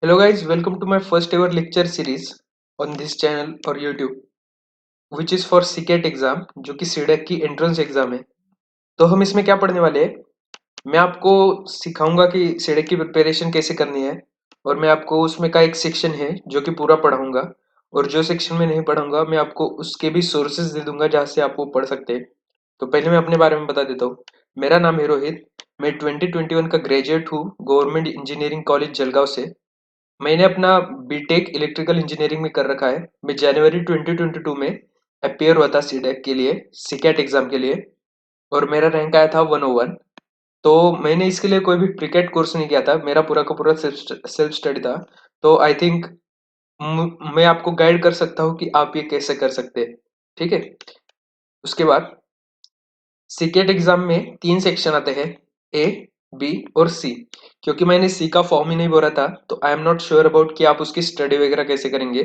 Hello guys, welcome to my first ever lecture series on this channel or YouTube, which is for CCAT exam जो कि सीडेक की entrance exam है। तो हम इसमें क्या पढ़ने वाले हैं, मैं आपको सिखाऊंगा कि सीडेक की प्रिपरेशन कैसे करनी है, और मैं आपको उसमें का एक सेक्शन है जो कि पूरा पढ़ाऊंगा, और जो सेक्शन में नहीं पढ़ाऊंगा मैं आपको उसके भी सोर्सेज दे दूंगा जहाँ से आप वो पढ़ सकते हैं। तो पहले मैं अपने बारे में बता देता हूँ। मेरा नाम है रोहित। मैं 2021 का ग्रेजुएट हूँ गवर्नमेंट इंजीनियरिंग कॉलेज जलगांव से। मैंने अपना बीटेक इलेक्ट्रिकल इंजीनियरिंग में कर रखा है। मैं जनवरी 2022 में अपियर हुआ था सीडेक के लिए, सीकैट एग्जाम के लिए, और मेरा रैंक आया था 101। तो मैंने इसके लिए कोई भी प्रीकेट कोर्स नहीं किया था, मेरा पूरा का पूरा सेल्फ स्टडी था। तो आई थिंक मैं आपको गाइड कर सकता हूँ कि आप ये कैसे कर सकते हैं। ठीक है। उसके बाद सीकेट एग्जाम में 3 सेक्शन आते हैं, ए, बी और सी। क्योंकि मैंने सी का फॉर्म ही नहीं भरा था तो I am not sure about कि आप उसकी स्टडी वगैरह कैसे करेंगे।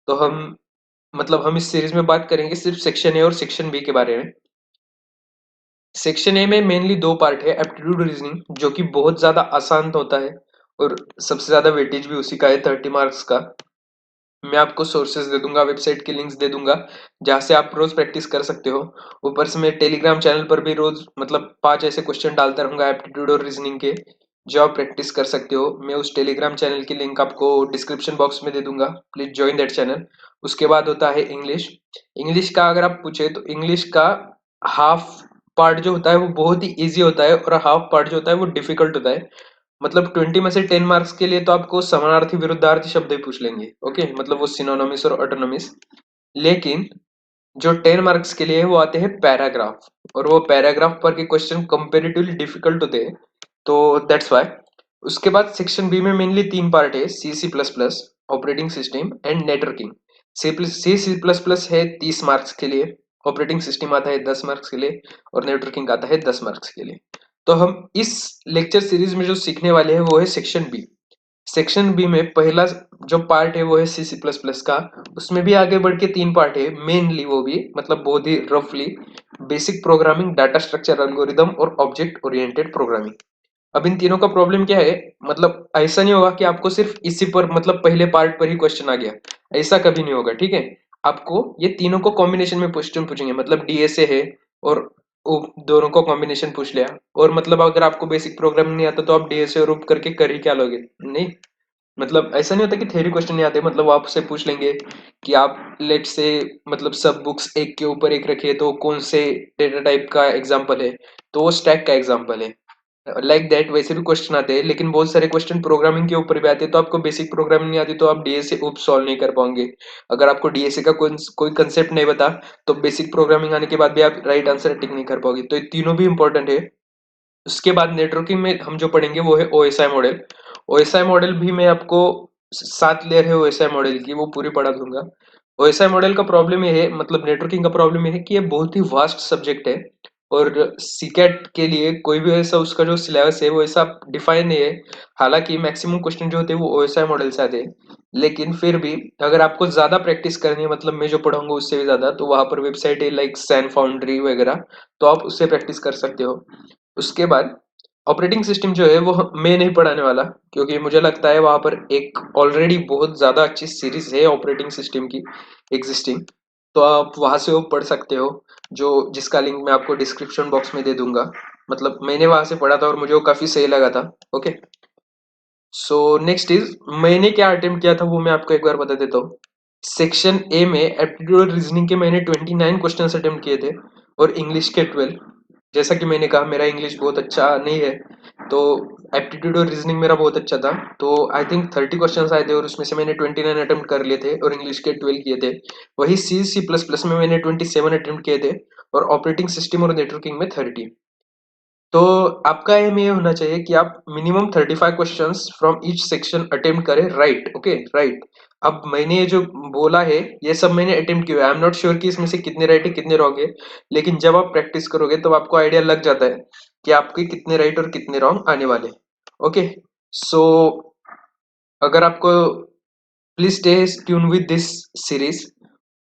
तो हम इस सीरीज में बात करेंगे सिर्फ सेक्शन ए और सेक्शन बी के बारे में। सेक्शन ए में मेनली 2 पार्ट है, एप्टीट्यूड रीजनिंग जो कि बहुत ज्यादा आसान होता है, और सबसे ज्यादा वेटेज भी उसी का है, 30 मार्क्स का। मैं आपको सोर्सेज दे दूंगा, वेबसाइट के लिंक्स दे दूंगा जहाँ से आप रोज प्रैक्टिस कर सकते हो। ऊपर से मैं टेलीग्राम चैनल पर भी रोज 5 ऐसे क्वेश्चन डालता रहूंगा एप्टीट्यूड और रीजनिंग के, जो आप प्रैक्टिस कर सकते हो। मैं उस टेलीग्राम चैनल की लिंक आपको डिस्क्रिप्शन बॉक्स में दे दूंगा, प्लीज ज्वाइन दैट चैनल। उसके बाद होता है इंग्लिश। इंग्लिश का अगर आप पूछे तो इंग्लिश का हाफ पार्ट जो होता है वो बहुत ही ईजी होता है, और हाफ पार्ट जो होता है वो डिफिकल्ट होता है। 20 में से 10 मार्क्स के लिए तो आपको समानार्थी विरुद्धार्थी शब्द ही पूछ लेंगे, ओके, मतलब वो सिनोनिम्स और ऑटोनॉमिस। लेकिन जो 10 मार्क्स के लिए है वो आते हैं पैराग्राफ, और वो पैराग्राफ पर के क्वेश्चन कंपेरेटिवली डिफिकल्ट होते हैं। तो दैट्स व्हाई। उसके बाद सेक्शन बी में मेनली 3 पार्ट है, C C plus plus, operating system and networking. C plus plus है 30 मार्क्स के लिए, ऑपरेटिंग सिस्टम आता है 10 मार्क्स के लिए, और नेटवर्किंग आता है 10 मार्क्स के लिए। तो हम इस लेक्चर सीरीज में जो सीखने वाले हैं वो है सेक्शन बी। सेक्शन बी में पहला जो पार्ट है वो है सी सी प्लस प्लस का। उसमें भी आगे बढ़ के 3 पार्ट है, मेनली वो भी बहुत ही रफली basic programming, data structure algorithm और ऑब्जेक्ट ओरिएंटेड प्रोग्रामिंग। अब इन तीनों का प्रॉब्लम क्या है, ऐसा नहीं होगा कि आपको सिर्फ इसी पर पहले पार्ट पर ही क्वेश्चन आ गया, ऐसा कभी नहीं होगा। ठीक है। आपको ये तीनों को कॉम्बिनेशन में क्वेश्चन पूछेंगे, डीएसए है और वो दोनों को कॉम्बिनेशन पूछ लिया। और अगर आपको बेसिक प्रोग्रामिंग नहीं आता तो आप डीएसए और उप करके कर ही क्या लोगे, नहीं। ऐसा नहीं होता कि थ्योरी क्वेश्चन नहीं आते, आपसे पूछ लेंगे कि आप लेट से सब बुक्स एक के ऊपर एक रखिए तो कौन से डेटा टाइप का एग्जांपल है, तो वो स्टैक का एग्जांपल है। लाइक दैट वैसे भी क्वेश्चन आते हैं, लेकिन बहुत सारे क्वेश्चन प्रोग्रामिंग के ऊपर भी आते हैं। तो आपको बेसिक प्रोग्रामिंग नहीं आती तो आप डीएसए उप सॉल्व नहीं कर पाओगे। अगर आपको डीएसए का कोई कंसेप्ट नहीं पता तो बेसिक प्रोग्रामिंग आने के बाद भी आप राइट आंसर टिक नहीं कर पाओगे। तो ये तीनों भी इंपॉर्टेंट है। उसके बाद नेटवर्किंग में हम जो पढ़ेंगे वो है ओएसआई मॉडल। ओएसआई मॉडल भी मैं आपको 7 लेयर है ओएसआई मॉडल की, वो पूरी पढ़ा दूंगा। ओएसआई मॉडल का प्रॉब्लम ये है, नेटवर्किंग का प्रॉब्लम ये है कि ये बहुत ही वास्ट सब्जेक्ट है, और सीकेट के लिए कोई भी ऐसा उसका जो सिलेबस है वो ऐसा डिफाइन नहीं है। हालांकि मैक्सिमम क्वेश्चन जो होते हैं वो ओएसआई मॉडल से आते हैं, लेकिन फिर भी अगर आपको ज्यादा प्रैक्टिस करनी है, मैं जो पढ़ाऊंगा उससे भी ज्यादा, तो वहां पर वेबसाइट है लाइक सैन फाउंड्री वगैरह, तो आप उससे प्रैक्टिस कर सकते हो। उसके बाद ऑपरेटिंग सिस्टम जो है वो मैं नहीं पढ़ाने वाला, क्योंकि मुझे लगता है वहां पर एक ऑलरेडी बहुत ज्यादा अच्छी सीरीज है ऑपरेटिंग सिस्टम की एग्जिस्टिंग, तो आप वहां से वो पढ़ सकते हो, जो जिसका लिंक मैं आपको डिस्क्रिप्शन बॉक्स में दे दूंगा। मैंने वहां से पढ़ा था और मुझे वो काफी सही लगा था। ओके। सो नेक्स्ट इज, मैंने क्या अटेम्प्ट किया था वो मैं आपको एक बार बता देता हूँ। सेक्शन ए में एप्टीट्यूड रीजनिंग के मैंने 29 क्वेश्चन अटेम्प्ट किए थे, और इंग्लिश के 12। जैसा कि मैंने कहा मेरा इंग्लिश बहुत अच्छा नहीं है, तो एप्टीट्यूड और रीजनिंग मेरा बहुत अच्छा था। तो आई थिंक 30 क्वेश्चंस आए थे और उसमें से मैंने 29 अटेम्प्ट कर लिए थे, और इंग्लिश के 12 किए थे। वही सी सी प्लस प्लस में मैंने 27 अटेम्प्ट किए थे, और ऑपरेटिंग सिस्टम और नेटवर्किंग में 30। तो आपका एम ये होना चाहिए कि आप minimum 35 questions from each section attempt करें, राइट, ओके, राइट। अब मैंने ये जो बोला है ये सब मैंने अटेम्प्ट किया है, आई एम नॉट श्योर कि इसमें से कितने राइट है कितने रॉन्ग है, लेकिन जब आप प्रैक्टिस करोगे तो आपको आइडिया लग जाता है कि आपके कितने राइट और कितने रॉन्ग आने वाले। ओके। सो अगर आपको, please stay tune with this series,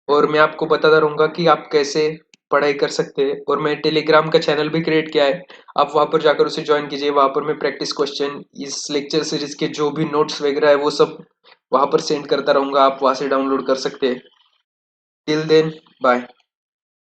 और मैं आपको बताता रहूंगा कि आप कैसे पढ़ाई कर सकते हैं। और मैं टेलीग्राम का चैनल भी क्रिएट किया है, आप वहाँ पर जाकर उसे ज्वाइन कीजिए। वहाँ पर मैं प्रैक्टिस क्वेश्चन, इस लेक्चर सीरीज के जो भी नोट्स वगैरह है वो सब वहाँ पर सेंड करता रहूँगा, आप वहाँ से डाउनलोड कर सकते हैं। Till then, bye.